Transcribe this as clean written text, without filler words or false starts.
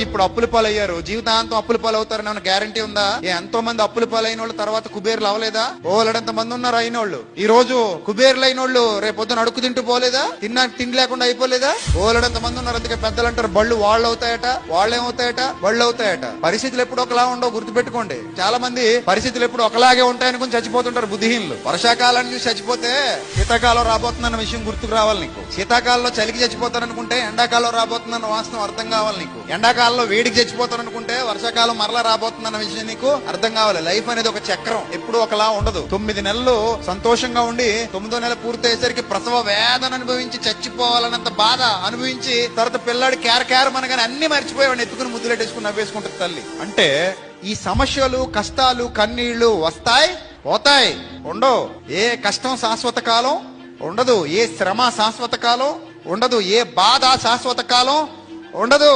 ఇప్పుడు అప్పుల పాలయ్యారు, జీవితాంతం అప్పుల పాలవుతారని ఏమైనా గ్యారంటీ ఉందా? ఎంతో మంది అప్పుల పాలైన వాళ్ళు తర్వాత కుబేర్లు అవ్వలేదా? ఓలడంత మంది ఉన్నారు అయిన వాళ్ళు. ఈ రోజు కుబేర్లు అయిన వాళ్ళు రేపొద్దున అడుక్కు తింటూ పోలేదా? తిండి లేకుండా అయిపోలేదా? ఓలడంత మంది ఉన్నారు. అందుకే పెద్దలు అంటారు బళ్ళు వాళ్ళు అవుతాయట, వాళ్ళేమవుతాయట, బళ్ళు అవుతాయట. పరిస్థితులు ఎప్పుడు ఒకలా ఉండవు, గుర్తుపెట్టుకోండి. చాలా మంది పరిస్థితులు ఎప్పుడు ఒకలాగే ఉంటాయనుకుని చచ్చిపోతుంటారు బుద్ధిహీనులు. వర్షాకాలాన్ని చూసి చచ్చిపోతే శీతాకాలం రాబోతుందన్న విషయం గుర్తుకు రావాలి నీకు. శీతాకాలంలో చలికి చచ్చిపోతారనుకుంటే ఎండాకాలం రాబోతుందన్న వాస్తవం అర్థం కావాలి నీకు. ఎండాకాలంలో వేడికి చచ్చిపోతారనుకుంటే వర్షాకాలం మరలా రాబోతుందన్న విషయం నీకు అర్థం కావాలి. లైఫ్ అనేది ఒక చక్రం, ఎప్పుడు ఒకలా ఉండదు. 9 నెలలు సంతోషంగా ఉండి 9వ నెల పూర్తయ్యేసరికి ప్రసవ వేదన అనుభవించి చచ్చిపోవాలన్నంత బాధ అనుభవించి తర్వాత పిల్లాడు కేరమనగానే అన్ని మర్చిపోయేవాడిని ఎత్తుకుని ముద్దులెట్టేసుకుని నవ్వేసుకుంటుంది తల్లి. అంటే ఈ సమస్యలు, కష్టాలు, కన్నీళ్లు వస్తాయి, పోతాయి, ఉండవు. ఏ కష్టం శాశ్వత కాలం ఉండదు, ఏ శ్రమ శాశ్వత కాలం ఉండదు, ఏ బాధ శాశ్వత కాలం ఉండదు.